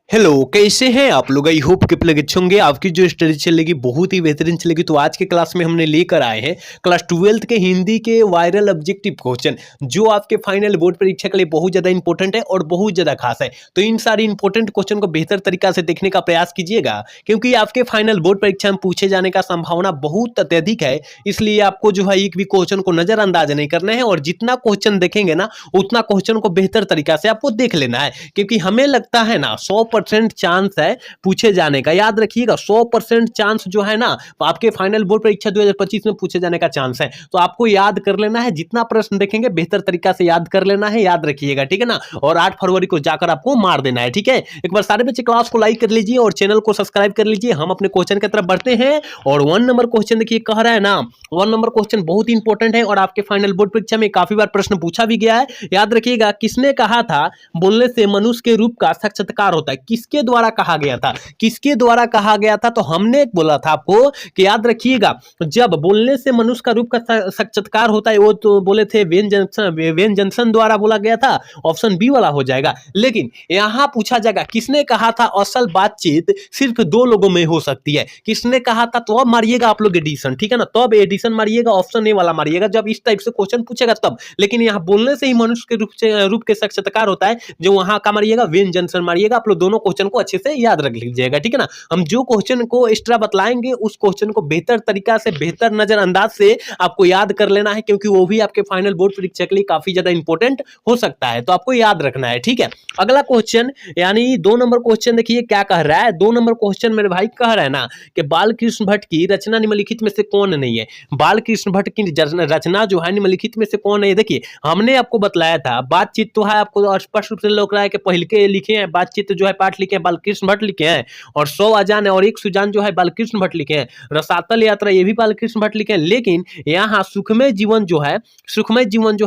Hello, कैसे हैं आप लोग? आई होप कि आप लोग अच्छे होंगे। आपकी जो स्टडी चलेगी बहुत ही बेहतरीन चलेगी। तो आज के क्लास में हमने लेकर आए हैं क्लास 12th के हिंदी के वायरल ऑब्जेक्टिव क्वेश्चन, जो आपके फाइनल बोर्ड परीक्षा के लिए बहुत ज़्यादा इंपॉर्टेंट है और बहुत ज़्यादा खास है। तो इन सारे इंपॉर्टेंट क्वेश्चन को बेहतर तरीका से देखने का प्रयास कीजिएगा, क्योंकि आपके फाइनल बोर्ड परीक्षा में पूछे जाने का संभावना बहुत अत्यधिक है। इसलिए आपको जो है एक भी क्वेश्चन को नजरअंदाज नहीं करना है, और जितना क्वेश्चन देखेंगे ना उतना क्वेश्चन को बेहतर तरीका से आपको देख लेना है। क्योंकि हमें लगता है ना 100% चांस है पूछे जाने का। याद रखिएगा 100% चांस जो है ना आपके फाइनल बोर्ड परीक्षा 2025 में पूछे जाने का चांस है। तो आपको याद कर लेना है, जितना प्रश्न देखेंगे बेहतर तरीका से याद कर लेना है। याद रखिएगा, ठीक है ना। और 8 फरवरी को जाकर आपको मार देना है, ठीक है। एक बार सारे बच्चे क्लास को लाइक कर लीजिए और चैनल को सब्सक्राइब कर लीजिए। हम अपने क्वेश्चन की तरफ बढ़ते हैं। और 1 नंबर क्वेश्चन देखिए, कह रहा है ना 1 नंबर क्वेश्चन बहुत इंपॉर्टेंट है और आपके फाइनल बोर्ड परीक्षा में काफी बार प्रश्न पूछा भी गया है। याद रखिएगा, किसने कहा था बोलने से मनुष्य के रूप का साक्षात्कार होता है? किसके द्वारा कहा गया था? किसके द्वारा कहा गया था? तो हमने बोला था आपको कि याद रखिएगा, जब बोलने से मनुष्य का रूप का साक्षात्कार होता है, वो तो बोले थे वेन जॉनसन द्वारा बोला गया था। ऑप्शन बी वाला हो जाएगा। लेकिन यहां पूछा जाएगा किसने कहा था असल बातचीत सिर्फ 2 लोगों में हो सकती है। किसने कहा था? तो अब मारिएगा आप लोग एडिशन, ठीक है ना। तो अब एडिशन मारिएगा, ऑप्शन ए वाला मारिएगा जब इस टाइप से क्वेश्चन पूछेगा तब। लेकिन यहां बोलने से ही मनुष्य के रूप के साक्षात्कार होता है, जो वहां का मारिएगा वेन जॉनसन मारिएगा। आप लोग दोनों क्वेश्चन को अच्छे से याद रख लीजिएगा, ठीक है ना। हम जो क्वेश्चन को एक्स्ट्रा बतलाएंगे उस क्वेश्चन को बेहतर तरीका से, बेहतर नजरअंदाज से आपको याद कर लेना है, क्योंकि वो भी आपके फाइनल बोर्ड परीक्षा के लिए काफी ज्यादा इंपॉर्टेंट हो सकता है। तो आपको याद रखना है, ठीक है। अगला क्वेश्चन यानी 2 नंबर क्वेश्चन देखिए क्या कह रहा है। 2 नंबर क्वेश्चन मेरे भाई कह रहा है ना कि बाल कृष्ण भट्ट की रचना निम्नलिखित में से कौन नहीं है? बाल कृष्ण भट्ट की रचना जो है निम्नलिखित में से कौन है? देखिए हमने आपको बतलाया था बातचीत तो है, आपको स्पष्ट रूप से लग रहा है कि पहले के लिखे हैं बातचीत जो है पाठ लिखे हैं बालकृष्ण भट्ट लिखे हैं, और 100 अजान और 1 सुजान जो है बालकृष्ण भट्ट लिखे हैं। रसातल यात्रा ये भी बालकृष्ण भट्ट लिखे हैं। लेकिन यहाँ सुखमय जीवन जो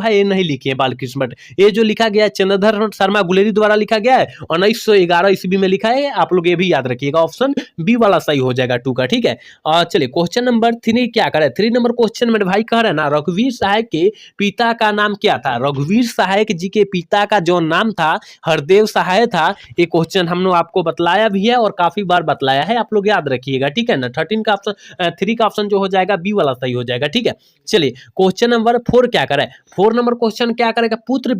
है ये नहीं लिखे हैं बालकृष्ण भट्ट। ये जो लिखा गया है चंद्रधर शर्मा गुलेरी द्वारा लिखा गया है, 1911 ईस्वी में लिखा है। आप लोग ये भी याद रखिएगा, ऑप्शन बी वाला सही हो जाएगा 2 का, ठीक है। चलिए क्वेश्चन नंबर 3 क्या करे। 3 नंबर क्वेश्चन मेरे भाई कह रहे हैं ना, रघुवीर सहाय के पिता का नाम क्या था? रघुवीर सहायक जी के पिता का जो नाम था हरदेव सहाय था। ये क्वेश्चन हमने आपको बतलाया भी है और काफी बार बतलाया है, आप लोग याद रखिएगा, ठीक है ना। 13 का ऑप्शन 3 का ऑप्शन जो हो जाएगा बी वाला सही हो जाएगा, ठीक है। चलिए क्वेश्चन नंबर 4 क्या करे। 4 नंबर क्वेश्चन क्या करेगा, पुत्र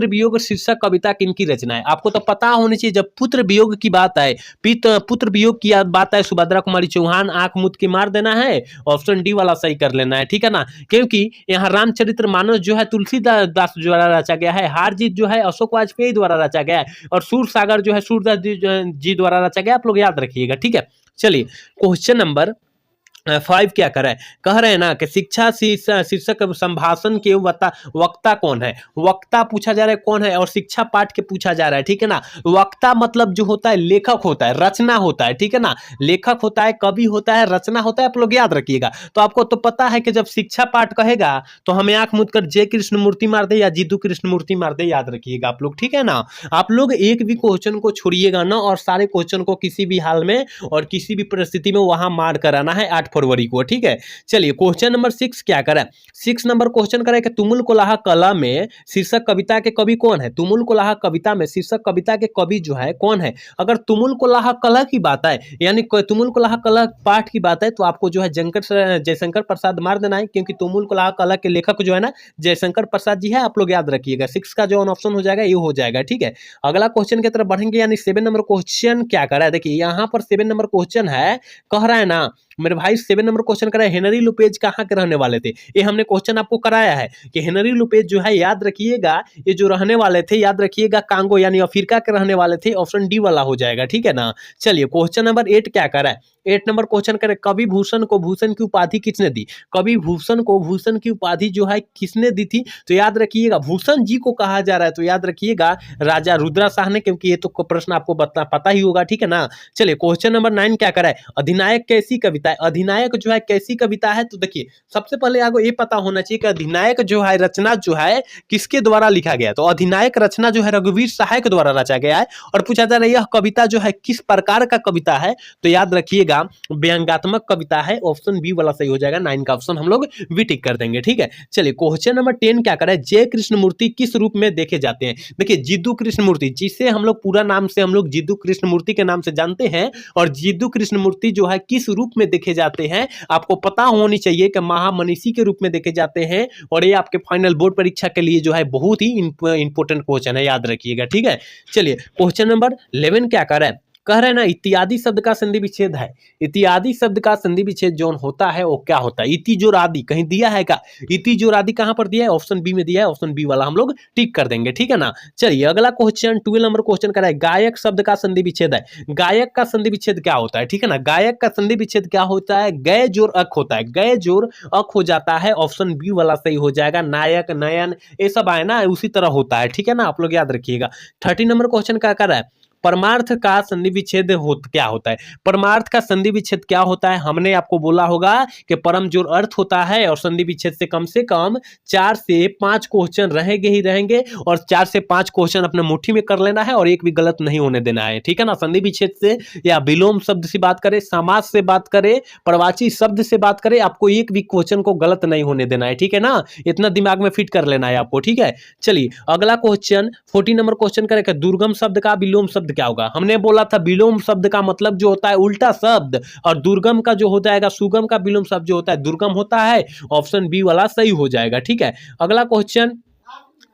वियोग शीर्षक कविता किनकी रचना है? आपको तो पता होनी चाहिए, जब पुत्र वियोग की बात आए, पुत्र वियोग की बात आए, सुभद्रा कुमारी चौहान आंख मूंद के मार देना है। ऑप्शन डी वाला सही कर लेना है, ठीक है ना। क्योंकि यहाँ रामचरितमानस जो है तुलसीदास द्वारा रचा गया है, हार जीत जो है अशोक वाजपेयी द्वारा रचा गया है, और सूर सागर जो है सूरदास जी द्वारा रचा गया। आप लोग याद रखिएगा, ठीक है। चलिए क्वेश्चन नंबर 5 क्या कर रहा है। कह रहे हैं ना कि शिक्षा शीर्षक संभाषण के वक्ता कौन है? वक्ता पूछा जा रहा है कौन है, और शिक्षा पाठ के पूछा जा रहा है, ठीक है ना। वक्ता मतलब जो होता है लेखक होता है, रचना होता है, ठीक है ना। लेखक होता है, कवि होता है, रचना होता है। आप लोग याद रखिएगा। तो आपको तो पता है कि जब शिक्षा पाठ कहेगा तो हमें आंख मूंद कर जय कृष्ण मूर्ति मार दे या जीतू कृष्ण मूर्ति मार दे, याद रखिएगा आप लोग, ठीक है ना। आप लोग एक भी क्वेश्चन को छोड़िएगा ना, और सारे क्वेश्चन को किसी भी हाल में और किसी भी परिस्थिति में वहां मार कराना है 8 फरवरी को, ठीक है। चलिए क्वेश्चन नंबर 6 क्या करें। 6 नंबर क्वेश्चन करें कि तुमुल कोलाहा कला में शीर्षक कविता के कवि कौन है? तुमुल कोलाहा कविता में शीर्षक कविता के कवि जो है कौन है? अगर तुमुल कोलाहा कला की बात है, यानी तुमुल कोलाहा कला पाठ की बात है, तो आपको जो है जयशंकर प्रसाद मार देना है, क्योंकि तुमुल कोलाहा कला के लेखक जो है ना जयशंकर प्रसाद जी है। आप लोग याद रखिएगा, 6 का जो ऑप्शन हो जाएगा ये हो जाएगा, ठीक है। अगला क्वेश्चन की तरफ बढ़ेंगे, यानी 7 नंबर क्वेश्चन क्या कर रहा है। देखिए यहाँ पर 7 नंबर क्वेश्चन है, कह रहा है ना मेरे भाई 7 नंबर क्वेश्चन करा है, हेनरी लुपेज कहाँ के रहने वाले थे? ये हमने क्वेश्चन आपको कराया है कि हेनरी लुपेज जो है, याद रखिएगा, ये जो रहने वाले थे, याद रखिएगा कांगो यानी अफ्रीका के रहने वाले थे। ऑप्शन डी वाला हो जाएगा, ठीक है ना। चलिए क्वेश्चन नंबर 8 क्या करा है। 8 नंबर क्वेश्चन करे, कवि भूषण को भूषण की उपाधि किसने दी? कवि भूषण को भूषण की उपाधि जो है किसने दी थी? तो याद रखिएगा भूषण जी को कहा जा रहा है, तो याद रखिएगा राजा रुद्रा शाह ने, क्योंकि ये तो प्रश्न आपको पता ही होगा, ठीक है ना। चलिए क्वेश्चन नंबर 9 क्या करा है। अधिनायक कैसी कविता है? अधिनायक जो है कैसी कविता है? तो देखिए सबसे पहले आपको ये पता होना चाहिए कि अधिनायक जो है रचना जो है किसके द्वारा लिखा गया। तो अधिनायक रचना जो है रघुवीर सहाय के द्वारा रचा गया है, और पूछा जा रहा है यह कविता जो है किस प्रकार का कविता है। तो याद रखिएगा रखिएगा व्यंग्यात्मक कविता है, ऑप्शन बी वाला सही हो जाएगा। 9 का ऑप्शन हम लोग भी टिक कर देंगे, ठीक है। चलिए क्वेश्चन नंबर 10 क्या करें, जय कृष्ण मूर्ति किस रूप में देखे जाते हैं। देखिए जिद्दू कृष्ण मूर्ति, जिसे हम लोग पूरा नाम से हम लोग जिद्दू कृष्ण मूर्ति के नाम से जानते हैं, और जिद्दू कृष्ण मूर्ति जो है किस रूप में देखे जाते हैं, आपको पता होनी चाहिए कि महामनीषी के रूप में देखे जाते हैं। और ये आपके फाइनल बोर्ड परीक्षा के लिए जो है बहुत ही इंपॉर्टेंट क्वेश्चन है, याद रखिएगा, ठीक है। चलिए क्वेश्चन नंबर 11 क्या कर रहा है, कह रहे हैं ना इत्यादि शब्द का संधि विच्छेद है। इत्यादि शब्द का संधि विच्छेद जो होता है वो क्या होता है, इति जोर आदि कहीं दिया है क्या, इति जोर आदि कहां पर दिया है, ऑप्शन बी में दिया है, ऑप्शन बी वाला हम लोग टिक कर देंगे, ठीक है ना। चलिए अगला क्वेश्चन 12 नंबर क्वेश्चन कर रहा है, गायक शब्द का संधि विच्छेद है। गायक का संधि विच्छेद क्या होता है, ठीक है ना। गायक का संधि विच्छेद क्या होता है, गय जोर अक होता है, गय जोर अक हो जाता है, ऑप्शन बी वाला सही हो जाएगा। नायक नयन ये सब आए ना उसी तरह होता है, ठीक है ना, आप लोग याद रखिएगा। 13 नंबर क्वेश्चन क्या कर रहा है, परमार्थ का संधि विच्छेद क्या होता है। परमार्थ का संधि विच्छेद क्या होता है, हमने आपको बोला होगा कि परम जोर अर्थ होता है, और संधि विच्छेद से कम 4 से 5 क्वेश्चन रहेंगे ही रहेंगे, और 4 से 5 क्वेश्चन अपने मुट्ठी में कर लेना है और एक भी गलत नहीं होने देना है, ठीक है ना। संधि विच्छेद से या विलोम शब्द से बात करें, समास से बात करें, प्रवाची शब्द से बात करें, आपको एक भी क्वेश्चन को गलत नहीं होने देना है, ठीक है ना। इतना दिमाग में फिट कर लेना है आपको, ठीक है। चलिए अगला क्वेश्चन 14 नंबर क्वेश्चन करेगा, दुर्गम शब्द का विलोम शब्द क्या होगा। हमने बोला था विलोम शब्द का मतलब जो होता है उल्टा शब्द, और दुर्गम का जो हो जाएगा, सुगम का विलोम शब्द जो होता है दुर्गम होता है, ऑप्शन बी वाला सही हो जाएगा, ठीक है। अगला क्वेश्चन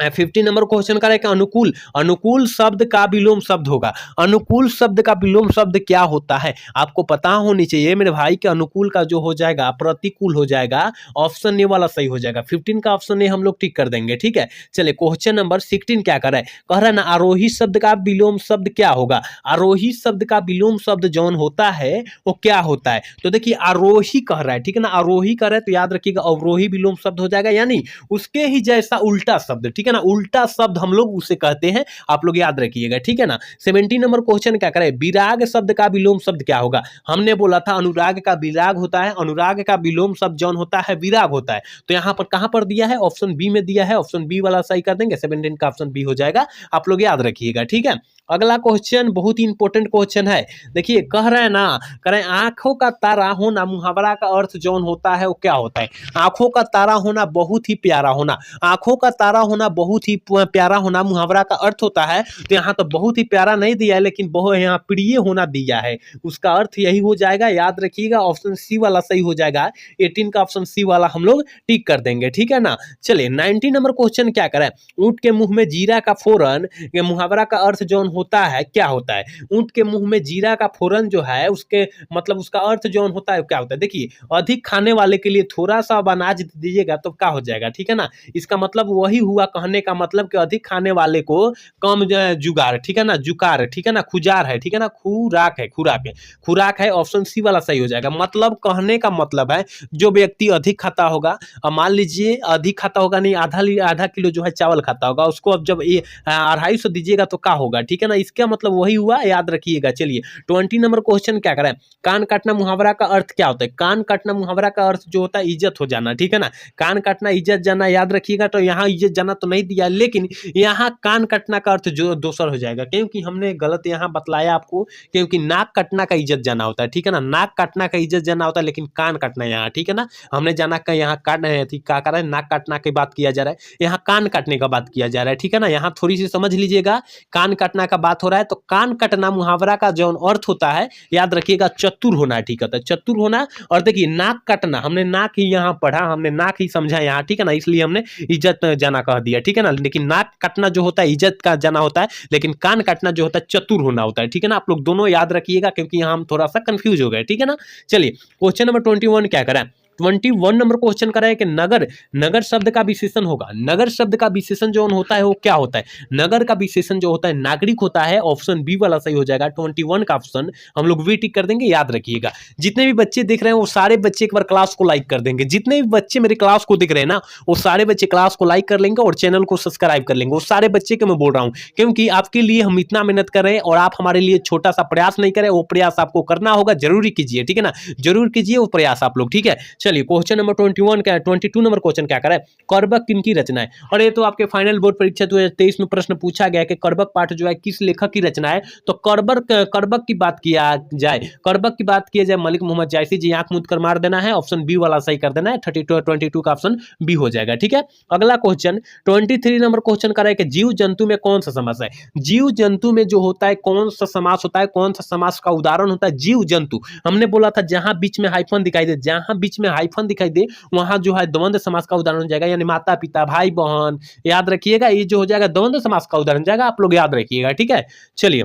15 नंबर क्वेश्चन का रहेगा, अनुकूल, अनुकूल शब्द का विलोम शब्द होगा। अनुकूल शब्द का विलोम शब्द क्या होता है, आपको पता होनी चाहिए मेरे भाई के। अनुकूल का जो हो जाएगा प्रतिकूल हो जाएगा, ऑप्शन ए वाला सही हो जाएगा। 15 का ऑप्शन ए हम लोग टिक कर देंगे, ठीक है। चलिए क्वेश्चन नंबर 16 क्या कर रहा है, कह रहा है ना आरोही शब्द का विलोम शब्द क्या होगा। आरोही शब्द का विलोम शब्द जौन होता है वो क्या होता है, तो देखिए आरोही कह रहा है, ठीक है ना। आरोही कह रहा है तो याद रखिएगा अवरोही विलोम शब्द हो जाएगा, यानी उसके ही जैसा उल्टा शब्द, ठीक है ना। उल्टा शब्द हम लोग उसे कहते हैं, आप लोग याद रखिएगा, ठीक है ना। 17 नंबर क्वेश्चन क्या करें, विराग शब्द का विलोम शब्द क्या होगा। हमने बोला था अनुराग का विराग होता है, अनुराग का विलोम शब्द जौन होता है विराग होता है। तो यहां पर कहां पर दिया है, ऑप्शन बी में दिया है, ऑप्शन बी वाला सही कर देंगे। 17 का ऑप्शन बी हो जाएगा, आप लोग याद रखिएगा, ठीक है। अगला क्वेश्चन बहुत ही इंपॉर्टेंट क्वेश्चन है, देखिए कह रहे हैं ना, कह रहे हैं आंखों का तारा होना मुहावरा का अर्थ जौन होता है वो क्या होता है। आंखों का तारा होना बहुत ही प्यारा होना, आंखों का तारा होना बहुत ही प्यारा होना मुहावरा का अर्थ होता है। तो यहाँ तो बहुत ही प्यारा नहीं दिया है, लेकिन बहुत यहाँ प्रिय होना दिया है, उसका अर्थ यही हो जाएगा, याद रखिएगा, ऑप्शन सी वाला सही हो जाएगा। 18 का ऑप्शन सी वाला हम लोग टिक कर देंगे, ठीक है ना। चलिए 19 नंबर क्वेश्चन क्या करें, ऊंट के मुंह में जीरा का फोरन, ये मुहावरा का अर्थ जौन होता है क्या होता है। ऊंट के मुंह में जीरा का फोरन जो है उसके मतलब उसका अर्थ जौन होता है क्या होता है। देखिए अधिक खाने वाले के लिए थोड़ा सा अनाज दीजिएगा तो क्या हो जाएगा, ठीक है ना। इसका मतलब वही हुआ, कहने का मतलब कि अधिक खाने वाले को कम जुगार, ठीक है ना, जुकार, ठीक है ना, खुजार है, ठीक है ना, खुराक है, खुराक है, खुराक है, ऑप्शन सी वाला सही हो जाएगा। मतलब कहने का मतलब है जो व्यक्ति अधिक खाता होगा, मान लीजिए अधिक खाता होगा नहीं, आधा किलो जो है चावल खाता होगा, उसको अब जब 250 दीजिएगा तो क्या होगा, ठीक है ना। इसका मतलब वही हुआ, याद रखिएगा। चलिए 20 नंबर क्वेश्चन क्या करें, कान काटना मुहावरा का अर्थ क्या होता है। कान काटना मुहावरा का अर्थ जो होता है इज्जत हो जाना, ठीक है ना। कान काटना इज्जत जाना, याद रखिएगा। तो यहाँ इज्जत जाना तो नहीं दिया, लेकिन यहाँ कान कटना का अर्थ जो दूसर हो जाएगा, क्योंकि हमने गलत यहाँ बतलाया आपको, क्योंकि नाक कटना का इज्जत जाना होता है, ठीक है ना। नाक काटना का इज्जत जाना होता है, लेकिन कान काटना यहाँ, ठीक है ना। हमने जाना का यहाँ काट क्या कर रहा है, नाक काटना की बात किया जा रहा है, यहाँ कान काटने का बात किया जा रहा है, ठीक है ना। यहाँ थोड़ी सी समझ लीजिएगा, कान काटना का बात हो रहा है, तो कान कटना मुहावरा का जो अर्थ होता है, याद रखिएगा, चतुर होना, ठीक है, चतुर होना। और देखिए नाक कटना, हमने नाक ही यहाँ पढ़ा, हमने नाक ही समझा यहाँ, ठीक है ना, इसलिए हमने इज्जत जाना कह दिया, ठीक है ना। लेकिन नाक कटना जो होता है इज्जत का जाना होता है, लेकिन कान काटना जो होता है चतुर होना होता है, ठीक है ना। आप लोग दोनों याद रखिएगा, क्योंकि यहाँ हम थोड़ा सा कंफ्यूज हो गए, ठीक है ना। चलिए क्वेश्चन नंबर 21 क्या करें, 21 नंबर क्वेश्चन कर रहा है कि नगर, नगर शब्द का विशेषण होगा। नगर शब्द का विशेषण जो होता है वो क्या होता है। नगर का विशेषण जो होता है नागरिक होता है, ऑप्शन बी वाला सही हो जाएगा। 21 का ऑप्शन हम लोग वी टिक कर देंगे, याद रखिएगा। जितने भी बच्चे देख रहे हैं वो सारे बच्चे एक बार क्लास को लाइक कर देंगे, जितने भी बच्चे मेरे क्लास को देख रहे हैं ना वो सारे बच्चे क्लास को लाइक कर लेंगे और चैनल को सब्सक्राइब कर लेंगे। वो सारे बच्चे के मैं बोल रहा हूँ, क्योंकि आपके लिए हम इतना मेहनत कर रहे हैं और आप हमारे लिए छोटा सा प्रयास नहीं करें, वो प्रयास आपको करना होगा, जरूरी कीजिए, ठीक है ना, जरूर कीजिए वो प्रयास आप लोग, ठीक है। चलिए क्वेश्चन नंबर 21 क्या है, 22 नंबर क्वेश्चन क्या करे, कर्बक किनकी रचना है। और ये तो आपके फाइनल बोर्ड परीक्षा 2023 में प्रश्न पूछा गया कि कर्बक पाठ जो है किस लेखक की रचना है। तो कर्बक की बात किया जाए, कर्बक की बात किया जाए मलिक मोहम्मद जायसी जी, आंख मूंद कर मार देना है, ऑप्शन बी वाला सही कर देना है, 22 का ऑप्शन बी हो जाएगा। ठीक है, अगला क्वेश्चन 23 नंबर क्वेश्चन कर रहा है कि जीव जंतु में कौन सा समास है। जीव जंतु में जो होता है कौन सा समास होता है, कौन सा समास का उदाहरण होता है, जीव जंतु। हमने बोला था जहां बीच में हाइफन दिखाई दे, जहां बीच में हाइफन दिखाई दे वहां जो है द्वंद्व समास का उदाहरण हो जाएगा, यानी माता पिता भाई बहन, याद रखिएगा ये जो हो जाएगा द्वंद्व समास का उदाहरण जाएगा, आप लोग याद रखिएगा। ठीक है, चलिए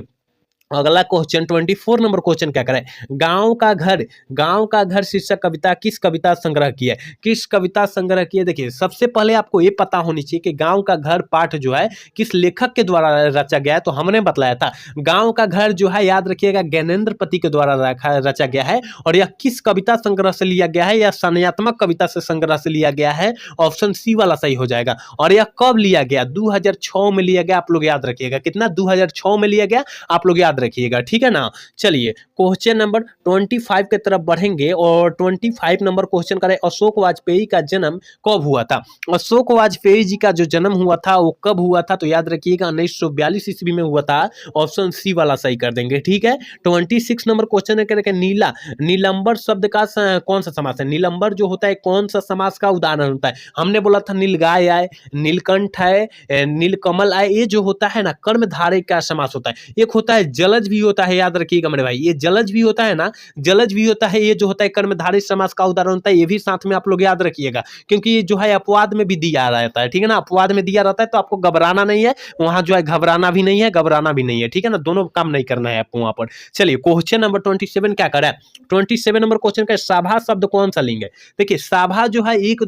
अगला क्वेश्चन 24 नंबर क्वेश्चन क्या करें, गांव का घर शीर्षक कविता किस कविता संग्रह की है, किस कविता संग्रह की है। देखिए सबसे पहले आपको ये पता होनी चाहिए कि गांव का घर पाठ जो है किस लेखक के द्वारा रचा गया है। तो हमने बतलाया था गांव का घर जो है याद रखिएगा ज्ञानेंद्र पति के द्वारा रचा गया है। और यह किस कविता संग्रह से लिया गया है, यह संज्ञात्मक कविता से संग्रह से लिया गया है, ऑप्शन सी वाला सही हो जाएगा। और यह कब लिया गया, 2006 में लिया गया, आप लोग याद रखिएगा कितना, 2006 में लिया गया, आप लोग याद रखिएगा। ठीक है ना, चलिए क्वेश्चन नंबर 25 की तरफ बढ़ेंगे और 25 नंबर क्वेश्चन करें, अशोक वाजपेयी का जन्म कब हुआ था। अशोक वाजपेयी जी का जो जन्म हुआ था वो कब हुआ था, तो याद रखिएगा 1942 ईस्वी में हुआ था, ऑप्शन सी वाला सही कर देंगे। ठीक है, 26 नंबर क्वेश्चन है करें, नीलंबर शब्द का कौन सा समास है। नीलंबर जो होता है कौन सा समास का उदाहरण होता है। हमने बोला था नीलगाय आए, नीलकंठ है, नीलकमल आए, ये जो होता है ना कर्मधारय का समास होता है। एक होता है जलज भी होता है, याद रखिएगा मेरे भाई, ये जलज भी होता है ना, जलज भी होता है, ये जो होता है कर्मधारय समास का उदाहरण होता है। ये भी साथ में आप लोग याद रखिएगा क्योंकि ये जो है अपवाद में भी दिया रहता है। ठीक है ना, अपवाद में दिया रहता है तो आपको घबराना नहीं है, वहां जो है घबराना भी नहीं है, घबराना भी नहीं है। ठीक है ना, दोनों काम नहीं करना है आपको वहां पर। चलिए क्वेश्चन नंबर 27 क्या करा है, 27 नंबर क्वेश्चन का साभा शब्द कौन सा लिंग है। देखिए साभा जो है एक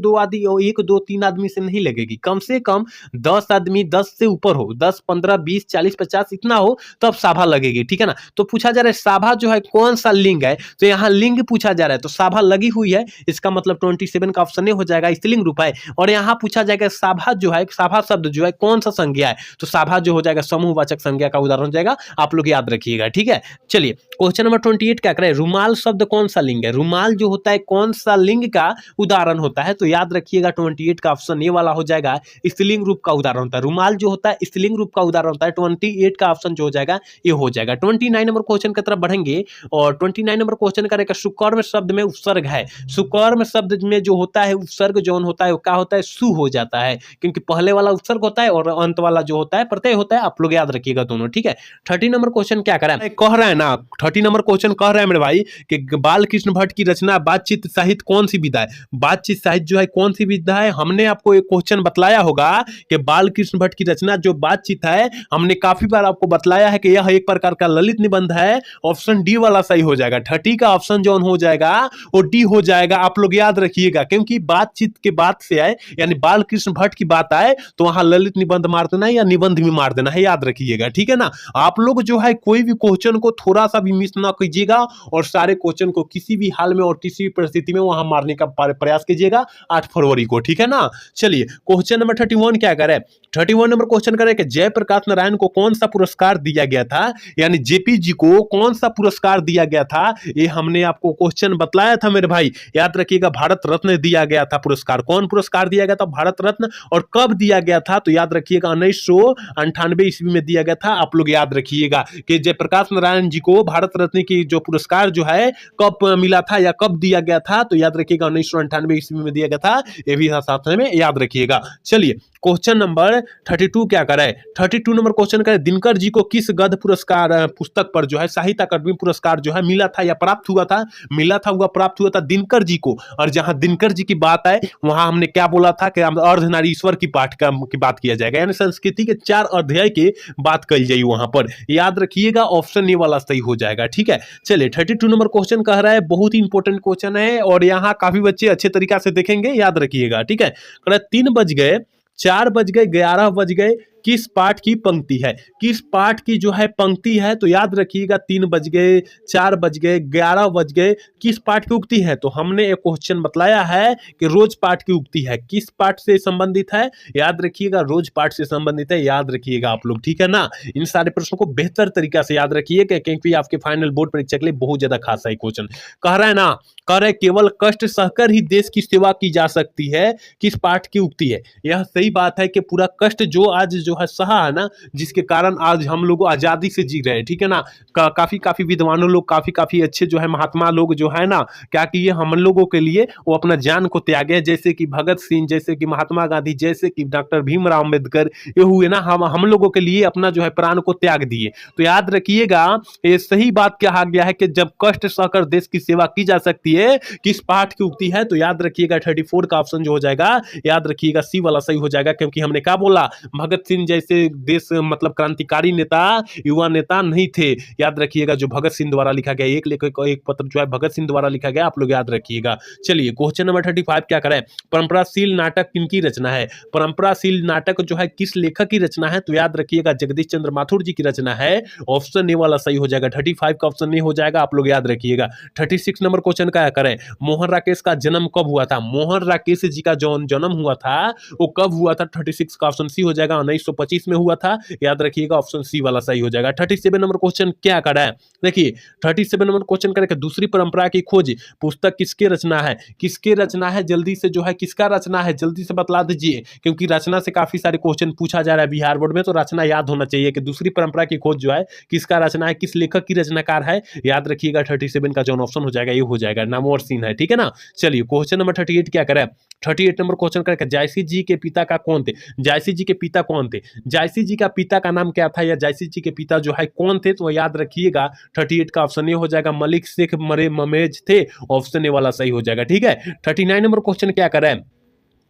दो तीन आदमी से नहीं लगेगी, कम से कम 10 आदमी, 10 से ऊपर हो, 10 15 20 40 50 इतना हो तब साभा लगेगी। ठीक है ना, तो पूछा जा रहा है साभा जो है कौन सा लिंग है, तो यहाँ लिंग पूछा जा रहा है तो साभा लगी हुई है, इसका मतलब 27 का ऑप्शन ए हो जाएगा, स्त्रीलिंग रूप है। और यहाँ पूछा जाएगा साभा जो है, साभा शब्द जो है कौन सा संज्ञा है, तो साभा जो हो जाएगा समूहवाचक संज्ञा का उदाहरण हो जाएगा, आप लोग याद रखिएगा। ठीक है, चलिए क्वेश्चन नंबर 28 क्या करें, रुमाल शब्द कौन सा लिंग है। रुमाल जो होता है कौन सा लिंग का उदाहरण होता है, तो याद रखिएगा 28 का ऑप्शन ए वाला हो जाएगा, स्त्रीलिंग रूप का उदाहरण होता है। रुमाल जो होता है स्त्रीलिंग रूप का उदाहरण होता है, 28 का ऑप्शन जो हो जाएगा ये हो जाएगा। 29 नंबर क्वेश्चन की तरफ बढ़ेंगे और 29 नंबर क्वेश्चन करेगा, सुकर्म शब्द में उपसर्ग है। सुकर्म शब्द में जो होता है उपसर्ग जो होता है वो क्या होता है, सु हो जाता है, क्योंकि पहले वाला उपसर्ग होता है और अंत वाला जो होता है प्रत्यय होता है, आप लोग याद रखिएगा दोनों। ठीक है, 30 नंबर क्वेश्चन क्या करा है, कह रहा है ना, 30 नंबर क्वेश्चन कह रहा है मेरे भाई कि बाल कृष्ण भट्ट की रचना बातचीत साहित्य कौन सी विधा है। बातचीत साहित्य जो है कौन सी विधा है, हमने आपको एक क्वेश्चन बतलाया होगा कि बाल कृष्ण भट्ट की रचना जो बातचीत है, हमने काफी बार आपको बतलाया है कि यह एक प्रकार का ललित निबंध है, ऑप्शन डी वाला सही हो जाएगा। 30 का ऑप्शन जो हो जाएगा वो डी हो जाएगा, आप लोग याद रखिएगा, क्योंकि बातचीत के बात से आए यानी बाल कृष्ण भट्ट की बात आए तो वहां ललित निबंध मार देना है या निबंध भी मार देना है, याद रखिएगा। ठीक है ना, आप लोग जो है कोई भी क्वेश्चन को थोड़ा सा भी मिस ना कीजिएगा और सारे क्वेश्चन को किसी भी हाल में और किसी भी परिस्थिति में वहां मारने का प्रयास कीजिएगा 8 फरवरी को। ठीक है ना, चलिए क्वेश्चन नंबर 31 क्या करे, 31 नंबर क्वेश्चन करे कि जयप्रकाश नारायण को कौन सा पुरस्कार दिया गया था, यानी जेपी जी को कौन सा पुरस्कार दिया गया था, ये हमने आपको क्वेश्चन बतलाया था मेरे भाई, याद रखिएगा। भारत रत्न दिया गया था पुरस्कार, कौन पुरस्कार दिया गया था, भारत रत्न। और कब दिया गया था, तो याद रखिएगा 1998 ईस्वी में दिया गया था, आप लोग याद रखिएगा कि जयप्रकाश नारायण जी को भारत रत्न की जो पुरस्कार जो है कब मिला था या कब दिया गया था, तो याद रखिएगा 1998 ईस्वी में दिया गया था, ये भी साथ में याद रखिएगा। चलिए क्वेश्चन नंबर 32 क्या करे, 32 नंबर क्वेश्चन करे, दिनकर जी को किस गद्य पुरस्कार पुस्तक पर जो है साहित्य अकादमी पुरस्कार जो है मिला था या प्राप्त हुआ था, मिला था हुआ प्राप्त हुआ था दिनकर जी को। और जहां दिनकर जी की बात है वहां हमने क्या बोला था कि अर्धनारीश्वर की पाठ की बात किया जाएगा, यानी संस्कृति के 4 अध्याय की बात कही जाएगी वहां पर, याद रखिएगा, ऑप्शन ए वाला सही हो जाएगा। ठीक है, चलिए 32 नंबर क्वेश्चन कह रहा है, बहुत ही इंपॉर्टेंट क्वेश्चन है और यहाँ काफी बच्चे अच्छे तरीका से देखेंगे, याद रखिएगा। ठीक है, 3 बज गए, 4 बज गए, 11 बज गए, किस पाठ की पंक्ति है, किस पाठ की जो है पंक्ति है, तो याद रखिएगा 3 बज गए, 4 बज गए, 11 बज गए, किस पाठ की उक्ति है। तो हमने एक क्वेश्चन बतलाया है कि रोज पाठ की उक्ति है, किस पाठ से संबंधित है, याद रखिएगा रोज पाठ से संबंधित है, याद रखिएगा आप लोग, ठीक है ना। इन सारे प्रश्नों को बेहतर तरीका से याद रखिएगा क्योंकि आपके फाइनल बोर्ड परीक्षा के लिए बहुत ज्यादा खास है क्वेश्चन। कह रहा है ना, कह रहे केवल कष्ट सहकर ही देश की सेवा की जा सकती है, किस पाठ की उक्ति है। यह सही बात है कि पूरा कष्ट जो आज जो है सहा है ना, जिसके कारण आज हम लोग आजादी से जी रहे हैं, ठीक है ना। काफी काफी विद्वानों लोग, काफी काफी अच्छे जो है महात्मा लोग जो है ना, क्या किए हम लोगों के लिए, वो अपना जान को त्यागे, जैसे कि भगत सिंह, जैसे कि महात्मा गांधी, जैसे कि डॉक्टर भीमराव अम्बेडकर, ये हुए ना, हम लोगों के लिए अपना जो है प्राण को त्याग दिए। तो याद रखिएगा ये सही बात कहा गया है कि जब कष्ट सहकर देश की सेवा की जा सकती है, किस पाठ की उक्ति है, तो याद रखिएगा 34 का ऑप्शन जो हो जाएगा, याद रखिएगा सी वाला सही हो जाएगा। क्योंकि हमने क्या बोला, भगत सिंह जैसे देश मतलब क्रांतिकारी नेता, युवा नेता नहीं थे। याद रखिएगा जो भगत सिंह द्वारा लिखा गया, एक लेखक एक पत्र जो है भगत सिंह द्वारा लिखा गया, आप लोग याद रखिएगा। चलिए क्वेश्चन नंबर 35 क्या करें, परंपराशील नाटक किनकी रचना है। परंपराशील नाटक जो है किस लेखक की रचना है, तो याद रखिएगा जगदीश चंद्र माथुर जी की रचना है। ऑप्शन ए वाला सही हो जाएगा, 35 का ऑप्शन ए हो जाएगा, आप लोग याद रखिएगा। 36 नंबर क्वेश्चन क्या करें, मोहन राकेश का जन्म कब हुआ था। मोहन राकेश जी का जो जन्म हुआ था वो कब हुआ था, 36 का ऑप्शन सी हो जाएगा, 1925 में हुआ था, याद रखिएगा ऑप्शन सी वाला सही हो जाएगा। 37 नंबर क्वेश्चन क्या करा है, देखिए 37 नंबर क्वेश्चन करें, दूसरी परंपरा की खोज पुस्तक किसके रचना है, किसके रचना है, जल्दी से जो है किसका रचना है, जल्दी से बतला दीजिए, क्योंकि रचना से काफी सारे क्वेश्चन पूछा जा रहा है बिहार बोर्ड में, तो रचना याद होना चाहिए कि दूसरी परंपरा की खोज जो है किसका रचना है, किस लेखक की रचनाकार है, याद रखिएगा 37 का जो ऑप्शन हो जाएगा ये हो जाएगा, नामवर सिंह है, ठीक है ना। चलिए क्वेश्चन नंबर 38 क्या करें, 38 नंबर क्वेश्चन करें, जायसी जी के पिता का कौन थे। जायसी जी के पिता कौन थे, जायसी जी का पिता का नाम क्या था, या जायसी जी के पिता जो है कौन थे, तो याद रखिएगा 38 का ऑप्शन ए हो जाएगा, मलिक शेख मरे ममेज थे, ऑप्शन ए वाला सही हो जाएगा, ठीक है। 39 नंबर क्वेश्चन क्या करें,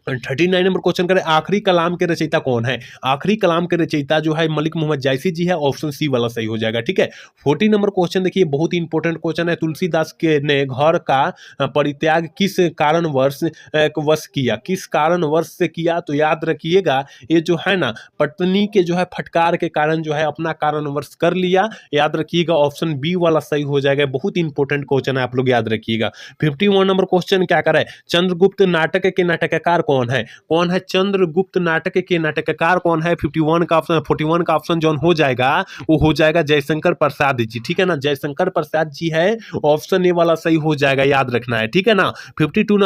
39 नंबर क्वेश्चन करें, आखिरी कलाम के रचयिता कौन है। आखिरी कलाम के रचयिता जो है मलिक मोहम्मद जायसी जी है, ऑप्शन सी वाला सही हो जाएगा, ठीक है। 40 नंबर क्वेश्चन देखिए बहुत ही इंपॉर्टेंट क्वेश्चन है, तुलसीदास के ने घर का परित्याग किस कारणवश वश किया, किस कारणवश से किया, तो याद रखिएगा ये जो है ना पत्नी के जो है फटकार के कारण जो है अपना कारणवश कर लिया, याद रखिएगा ऑप्शन बी वाला सही हो जाएगा, बहुत इंपॉर्टेंट क्वेश्चन है, आप लोग याद रखिएगा। 51 नंबर क्वेश्चन क्या करे, चंद्रगुप्त नाटक के नाटककार कौन है, कौन है चंद्रगुप्त नाटक के नाटककार कौन है। 51 का ऑप्शन 41 का ऑप्शन जो हो जाएगा वो हो जाएगा जयशंकर प्रसाद जी, ठीक है ना, जयशंकर प्रसाद जी है, ऑप्शन ए वाला सही हो जाएगा, याद रखना है, ठीक है ना। 42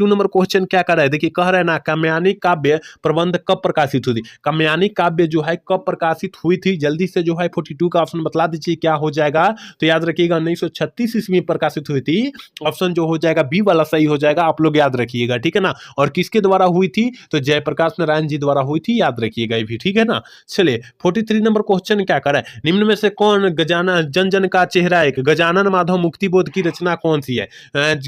नंबर क्वेश्चन क्या कर रहा है, देखिए कह रहा है ना काम्यानी काव्य प्रबंध कब प्रकाशित हुई थी। काम्यानी काव्य जो है कब प्रकाशित हुई थी, जल्दी से जो है 42 का ऑप्शन बतला दीजिए क्या हो जाएगा, तो याद रखिएगा 1936 ईस्वी में प्रकाशित हुई थी, ऑप्शन जो हो जाएगा बी वाला सही हो जाएगा, आप लोग याद रखिएगा, ठीक है ना। और किसके द्वारा हुई थी, तो जयप्रकाश नारायण जी द्वारा हुई थी, याद रखिएगा ये भी, ठीक है ना। चलिए 43 नंबर क्वेश्चन क्या करा है, निम्न में से कौन गजानन जन जन का चेहरा एक, गजानन माधव मुक्तिबोध की रचना कौन सी है।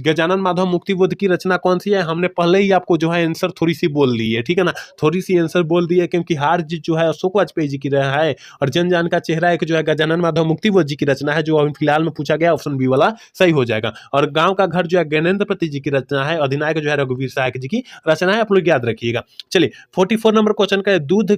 गजानन माधव मुक्तिबोध की रचना कौन सी है, हमने पहले ही आपको जो है आंसर थोड़ी सी बोल दी है, ठीक है ना, थोड़ी सी आंसर बोल दी है, क्योंकि हार जी जो है अशोक वाजपेयी जी की रहा है, और जन जन का चेहरा एक जो है गजानन माधव मुक्तिबोध जी की रचना है, जो अभी फिलहाल में पूछा गया, ऑप्शन बी वाला सही हो जाएगा। और गांव का घर जो है ज्ञानेंद्र प्रति जी की रचना है, अधिनायक जो है रघुवीर सहाय जी की रचना है, आप लोग याद रखिएगा। चलिए 44 नंबर क्वेश्चन का है, दूध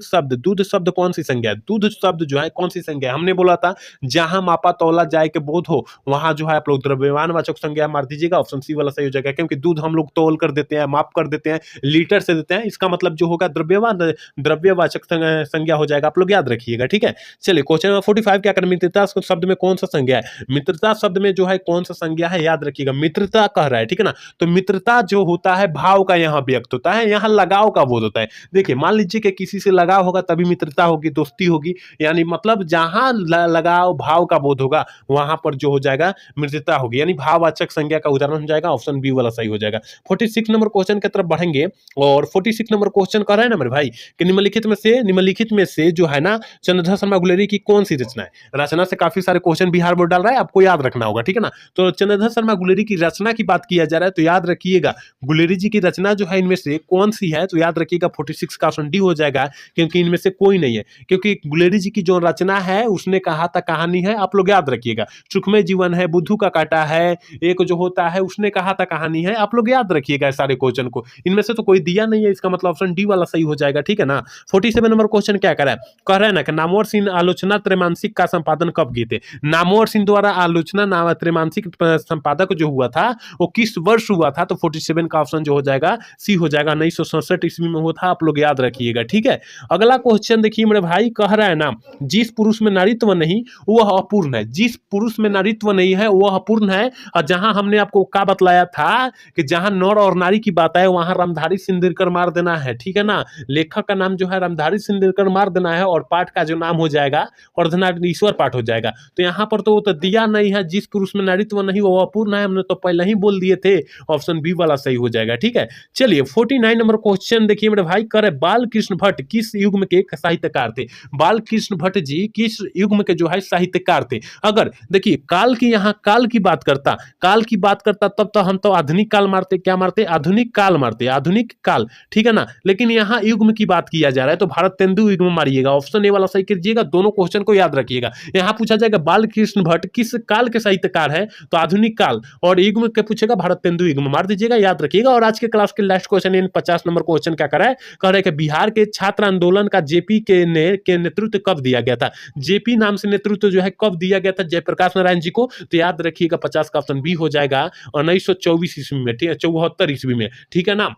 शब्द कौन सी संज्ञा है। दूध शब्द जो है कौन सी संज्ञा है, हमने बोला था जहां मापा तौला जाए के बोध हो वहां जो है आप लोग द्रव्यमान वाचक संज्ञा मार दीजिएगा, ऑप्शन सी वाला सही हो जाएगा, क्योंकि दूध हम लोग तौल कर देते हैं, माप कर देते हैं, लीटर से देते हैं, इसका मतलब जो होगा द्रव्यमान द्रव्यवाचक संज्ञा हो जाएगा, आप लोग याद रखिएगा, ठीक है। चलिए क्वेश्चन नंबर 45 क्या कर, मित्रता शब्द में कौन सा संज्ञा है। मित्रता शब्द में जो है कौन सा संज्ञा है, याद रखिएगा मित्रता कह रहा है, ठीक है ना, तो मित्रता जो होता है भाव का यहाँ व्यक्त होता है, यहाँ लगाव का बोध होता है। देखिए मान लीजिए कि किसी से लगाव होगा तभी मित्रता होगी, दोस्ती होगी, यानी मतलब जहां लगाव भाव का बोध होगा वहां पर जो हो जाएगा मित्रता होगी, यानी भाववाचक संज्ञा का उदाहरण हो जाएगा, ऑप्शन बी वाला सही हो जाएगा। 46 नंबर क्वेश्चन की तरफ बढ़ेंगे, और 46 नंबर क्वेश्चन कह रहे हैं ना मेरे भाई कि निम्नलिखित में से जो है ना चंद्रधर शर्मा गुलेरी की कौन सी रचना है। रचना से काफी सारे क्वेश्चन बिहार बोर्ड डाल रहा है, आपको याद रखना होगा, ठीक है ना। तो चंद्रधर शर्मा गुलेरी की रचना की बात किया जा रहा है, तो याद रखिएगा गुलेरी जी की रचना जो है इनमें से से कौन सी है, तो याद रखिएगा 46 का ऑप्शन डी हो जाएगा, क्योंकि इनमें से कोई नहीं है। क्योंकि गुलेरी जी की जो रचना है उसने कहा था कहानी है, आप लोग याद रखिएगा। सुखमय जीवन है, बुद्धू का काटा है, एक जो होता है उसने कहा था कहानी है, आप लोग याद रखिएगा सारे क्वेश्चन को। इनमें से तो कोई दिया नहीं है, इसका मतलब ऑप्शन डी वाला सही हो जाएगा, ठीक है ना। 47 नंबर क्वेश्चन क्या कह रहा है ना कि नामवर सिंह आलोचना त्रैमासिक का संपादन कब किए थे। नामवर सिंह द्वारा आलोचना नाम त्रैमासिक संपादक जो हुआ था वो किस वर्ष हुआ था, तो 47 का ऑप्शन जो हो जाएगा सी हो जाएगा, 1967 ईस्वी में हुआ था, आप लोग याद रखिएगा, ठीक है। अगला क्वेश्चन देखिए मेरे भाई, कह रहा है ना, जिस पुरुष में नारीत्व नहीं वह अपूर्ण है। जिस पुरुष में नारीत्व नहीं है वह अपूर्ण है। और जहां हमने आपको क्या बतलाया था कि जहां नर और नारी की बात है वहां रामधारी सिंह मार देना है, ठीक है ना। लेखक का नाम जो है रामधारी सिंह मार देना है, और पाठ का जो नाम हो जाएगा अर्धनारीश्वर पाठ हो जाएगा। तो यहाँ पर तो वो तो दिया नहीं है, जिस पुरुष में नारीत्व नहीं वो अपूर्ण है, हमने तो पहले ही बोल दिए थे, ऑप्शन बी वाला सही हो जाएगा, ठीक है। चलिए 49 नंबर क्वेश्चन देखिए मेरे भाई, करे बाल कृष्ण भट्ट किस युग में के साहित्यकार थे। बाल कृष्ण भट्ट जी किस युग में के जो है साहित्यकार थे। अगर देखिए काल की, यहाँ काल की बात करता तब तो हम तो आधुनिक काल मारते, क्या मारते, आधुनिक काल मारते, आधुनिक काल, ठीक है ना। लेकिन यहाँ युग में की बात किया जा रहा है, तो भारत तेंदु युग में मारिएगा, ऑप्शन ए वाला सही कीजिएगा। दोनों क्वेश्चन को याद रखिएगा। यहाँ पूछा जाएगा बाल कृष्ण भट्ट किस काल के साहित्यकार है, तो आधुनिक काल, और युग में क्या पूछेगा, भारत तेंदु युग में मार दीजिएगा, याद रखिएगा। और आज के क्लास के लास्ट क्वेश्चन यानी 50 नंबर क्वेश्चन क्या कर रहा है, कह रहा है कि बिहार के छात्र आंदोलन का जेपी के नेतृत्व कब दिया गया था। जेपी नाम से नेतृत्व जो है कब दिया गया था, जयप्रकाश नारायण जी को, तो याद रखिएगा 50 का ऑप्शन बी हो जाएगा 1924 ईस्वी में, ठीक है, 74 ईस्वी में, ठीक है ना,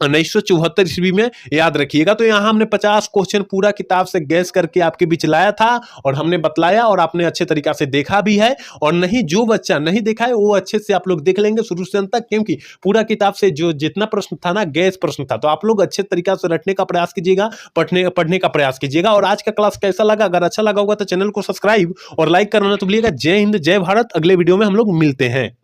1974 ईस्वी में, याद रखिएगा। तो यहाँ हमने 50 क्वेश्चन पूरा किताब से गैस करके आपके बीच लाया था, और हमने बतलाया, और आपने अच्छे तरीका से देखा भी है। और नहीं, जो बच्चा नहीं देखा है वो अच्छे से आप लोग देख लेंगे शुरू से अंत तक, क्योंकि पूरा किताब से जो जितना प्रश्न था ना, गैस प्रश्न था। तो आप लोग अच्छे तरीका से रटने का प्रयास कीजिएगा, पढ़ने का प्रयास कीजिएगा। और आज का क्लास कैसा लगा, अगर अच्छा लगा होगा तो चैनल को सब्सक्राइब और लाइक करना तो भूलिएगा। जय हिंद, जय भारत। अगले वीडियो में हम लोग मिलते हैं।